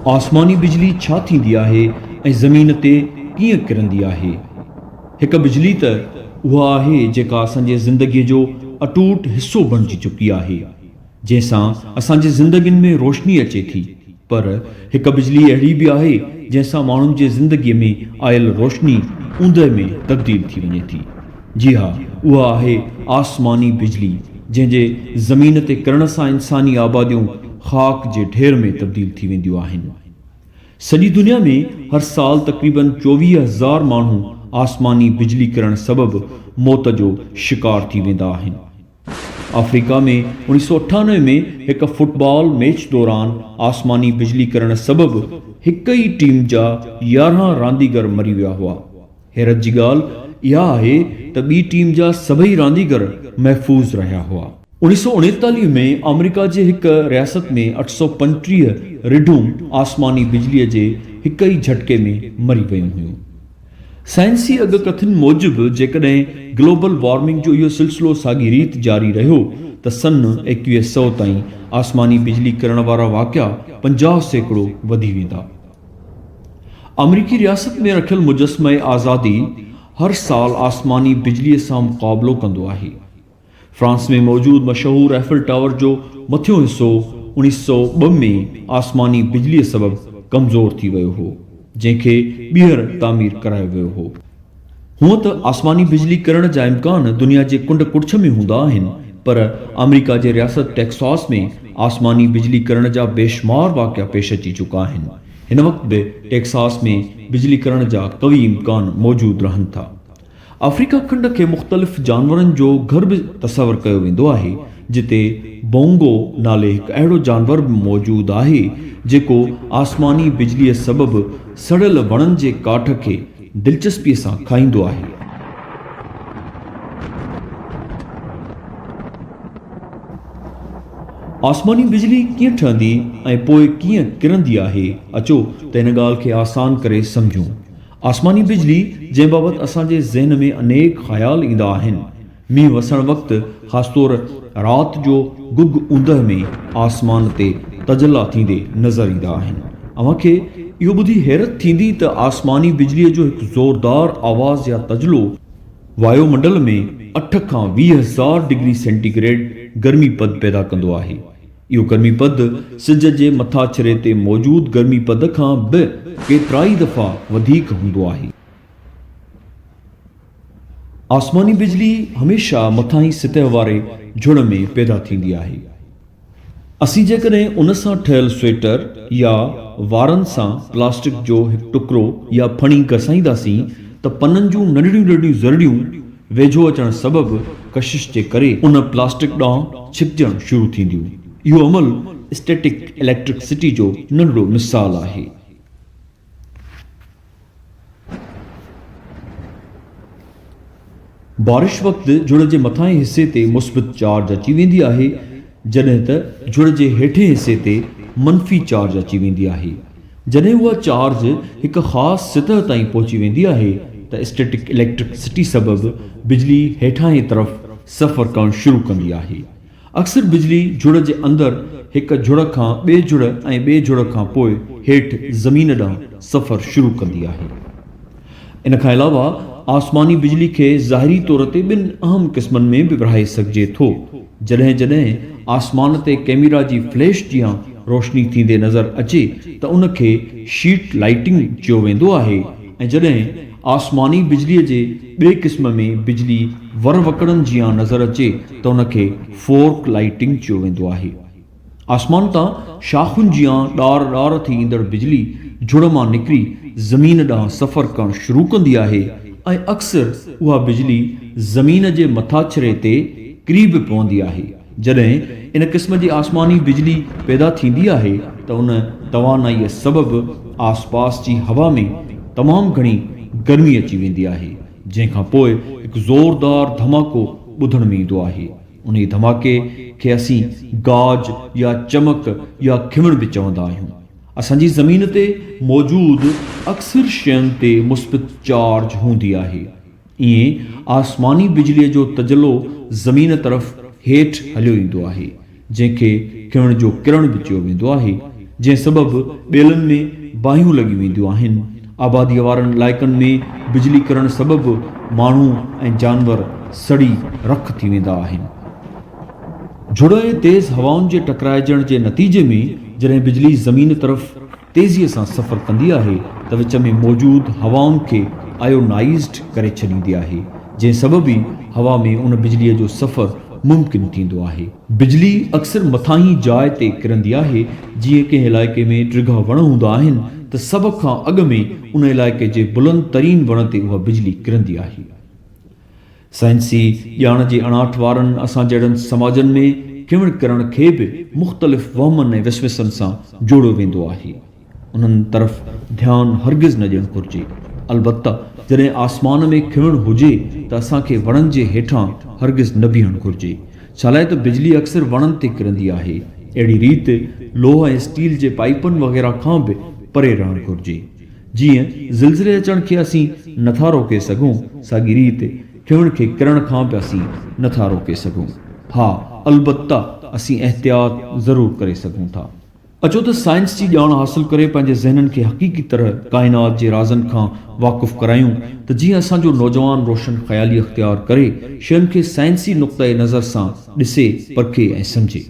आसमानी बिजली छा थींदी आहे ऐं ज़मीन ते कीअं किरंदी आहे। हिक बिजली त उहा आहे जेका असांजे ज़िंदगीअ जो अटूट हिस्सो बणिजी चुकी आहे, जंहिंसां असांजी ज़िंदगियुनि में रोशनी अचे थी। पर हिक बिजली अहिड़ी बि आहे जंहिंसां माण्हुनि जी ज़िंदगीअ में आयल रोशनी ऊंदहि में तब्दील थी वञे थी। जी हा, उहा आहे आसमानी बिजली, जंहिंजे ज़मीन ते किरण सां इंसानी आबादियूं ख़ाक जे ढेर में तब्दील थी वेंदियूं आहिनि। सॼी दुनिया में हर साल तक़रीबन 24,000 माण्हू आसमानी बिजली किरण सबबि मौत जो शिकार थी वेंदा आहिनि। अफ्रीका में 1998 में हिक फुटबॉल मैच दौरान आसमानी बिजली किरण सबबि हिक ई टीम जा 11 रांदीगर मरी विया हुआ। हैरत जी ॻाल्हि इहा आहे त ॿी टीम जा सभई रांदीगर महफ़ूज़ रहिया हुआ। 1939 में अमेरिका जे हिक रियासत में 835 रिढूं आसमानी बिजलीअ जे हिक ई झटके में मरी वयूं हुयूं। साइंसी अॻकथन मूजिबि जेकॾहिं ग्लोबल वार्मिंग जो इहो सिलसिलो साॻी रीत जारी रहियो त सन 2100 ताईं आसमानी बिजली किरण वारा वाक़िआ 50% वधी वेंदा। अमरीकी रियासत में रखियल मुजस्मे आज़ादी हर साल आसमानी बिजलीअ सां मुक़ाबिलो कंदो आहे। फ्रांस में मौजूद मशहूर एफिल टावर जो मथियों हिस्सो 1902 में आसमानी बिजलीअ सबबि कमज़ोर थी वियो हो, जंहिंखे ॿीहर तामीर करायो वियो हो। हूअं त आसमानी बिजली किरण जा इम्कान दुनिया जे कुंड कुड़िछ में हूंदा आहिनि, पर अमेरिका जे रियासत टेक्सास में आसमानी बिजली किरण जा बेशुमार वाक़िआ पेश अची चुका आहिनि। हिन वक़्तु बि टेक्सास में बिजली किरण जा कवी इम्कान मौजूद रहनि था। अफ्रीका खंड खे मुख़्तलिफ़ जानवरनि जो घर बि तसवर कयो वेंदो आहे, जिते बोंगो नाले हिकु अहिड़ो जानवर बि मौजूदु आहे जेको आसमानी बिजलीअ सबबि सड़ियल वणनि जे काठ खे दिलचस्पीअ सां खाईंदो आहे। आसमानी बिजली कीअं ठहंदी ऐं पोइ कीअं किरंदी आहे, अचो त हिन ॻाल्हि खे आसान करे सम्झूं। आसमानी बिजली जंहिं बाबति असांजे ज़हन में अनेक ख़्याल ईंदा आहिनि, मींहुं वसण वक़्तु ख़ासतौर राति जो गुग ऊंदहि में आसमान ते तजला थींदे नज़र ईंदा आहिनि। अव्हांखे इहो ॿुधी हैरत थींदी त आसमानी बिजलीअ जो हिकु ज़ोरदार आवाज़ या तजलो वायुमंडल में 8 खां 20,000 डिग्री सेंटीग्रेड गर्मीपद पैदा कंदो आहे। इहो गर्मीपद सिज जे मथाछिरे ते मौजूदु गर्मीपद खां बि केतिराई दफ़ा वधीक हूंदो आहे। आसमानी बिजली हमेशह मथां सतह वारे झुड़ में पैदा थींदी आहे। असीं जेकॾहिं उन सां ठहियल स्वेटर या वारनि सां प्लास्टिक जो हिकु टुकड़ो या फणी घसाईंदासीं त पननि जूं नंढड़ियूं नंढड़ियूं ज़रड़ियूं वेझो अचण सबबि कशिश जे करे उन प्लास्टिक ॾांहुं छिकजण शुरू थींदियूं। इहो अमल स्टैटिक इलेक्ट्रिसिटी जो नंढड़ो मिसाल आहे। बारिश वक़्तु झुड़ जे मथां हिसे ते मुस्बित चार्ज अची वेंदी आहे, जॾहिं त झुड़ जे हेठे हिसे ते मनफ़ी चार्ज अची वेंदी आहे। जॾहिं उहा चार्ज हिकु ख़ासि सतह ताईं पहुची वेंदी आहे त स्टैटिक इलेक्ट्रिसिटी सबबि बिजली हेठां जी तरफ़ सफ़र करणु शुरू कंदी आहे। अक्सर बिजली झुड़ जे अंदरि हिकु झुड़ खां ॿिए झुड़ ऐं ॿिए झुड़ खां पोइ हेठि ज़मीन ॾांहुं सफ़र शुरू कंदी आहे। इन खां अलावा आसमानी बिजली खे ज़ाहिरी तौर ते ॿिनि अहम क़िस्मनि में बि विरहाए सघिजे थो। जॾहिं जॾहिं आसमान ते कैमरा जी फ्लैश जियां रोशनी थींदे नज़र अचे त उनखे शीट लाइटिंग चयो वेंदो आहे, ऐं जॾहिं आसमानी बिजलीअ जे ॿिए क़िस्म में बिजली वर वकड़नि जियां नज़र अचे त उनखे फोर्क लाइटिंग चयो वेंदो आहे। आसमान तां शाखुनि जियां ॾार ॾार थी ईंदड़ बिजली झुड़ मां निकिरी ज़मीन ॾांहुं सफ़र करणु शुरू कंदी आहे, ऐं अक्सर उहा बिजली ज़मीन जे मथाछिरे ते किरी बि पवंदी आहे। जॾहिं इन क़िस्म जी आसमानी बिजली पैदा थींदी आहे त उन तवानाईअ सबबि आसपास जी हवा में तमामु घणी गर्मी अची वेंदी आहे, जंहिंखां पोइ हिकु ज़ोरदार धमाको ॿुधण में ईंदो आहे। उन धमाके खे असीं गाज या चमक या खिमण बि चवंदा आहियूं। असांजी ज़मीन ते मौजूदु अक्सर शयुनि ते मुस्बित चार्ज हूंदी आहे। ईअं आसमानी बिजलीअ जो तजलो ज़मीन तरफ़ हेठि हलियो ईंदो आहे, जंहिंखे खिमण जो किरण बि चयो वेंदो आहे। जंहिं सबबि ॿेलनि में बाहियूं लॻी वेंदियूं आहिनि। आबादीअ वारनि इलाइक़नि में बिजली किरण सबबि माण्हू ऐं जानवर सड़ी रख थी वेंदा आहिनि। झुड़ ऐं तेज़ हवाउनि जे टकराइजण जे नतीजे में जॾहिं बिजली ज़मीन तरफ़ तेज़ीअ सां सफ़र कंदी आहे त विच में मौजूदु हवाउनि खे आयोनाइज़्ड करे छॾींदी आहे, जंहिं सबबि ई हवा में उन बिजलीअ जो सफ़र मुमकिन थींदो आहे। बिजली अक्सर मथां ई जाइ ते किरंदी आहे। जीअं कंहिं इलाइक़े में ड्रिघा वण हूंदा आहिनि त सभ खां अॻु में उन इलाइक़े जे बुलंद तरीन वण ते उहा बिजली किरंदी आहे। साइंसी ॼाण जे अणाट वारनि असां जहिड़नि समाजनि में खिवण करण खे बि मुख़्तलिफ़ वहमनि ऐं विसवसनि सां जोड़ियो वेंदो आहे। उन्हनि तरफ़ ध्यानु हरगिज़ न ॾियणु घुरिजे। अलबत्ता जॾहिं आसमान में खिवण हुजे त असांखे वणनि जे हेठां हरगिज़ न बीहणु घुरिजे। छा लाइ त बिजली अक्सर वणनि ते किरंदी आहे। अहिड़ी रीति लोह ऐं स्टील जे पाइपनि वग़ैरह खां बि परे रहणु घुरिजे। जीअं ज़िलज़िले अचण खे असीं नथा रोके सघूं, साॻी रीति खिवण खे किरण खां बि असीं नथा रोके सघूं। हा, अलबत्ता असीं एहतियात ज़रूरु करे सघूं था। अचो त साइंस जी ॼाण हासिल करे पंहिंजे ज़हननि खे हक़ीक़ी तरह काइनात जे राज़नि खां वाक़ुफ़ु करायूं त जीअं असांजो नौजवान रोशन ख़याली अख़्तियार करे शयुनि खे साइंसी नुक़्ते नज़र सां ॾिसे, परखे ऐं सम्झे।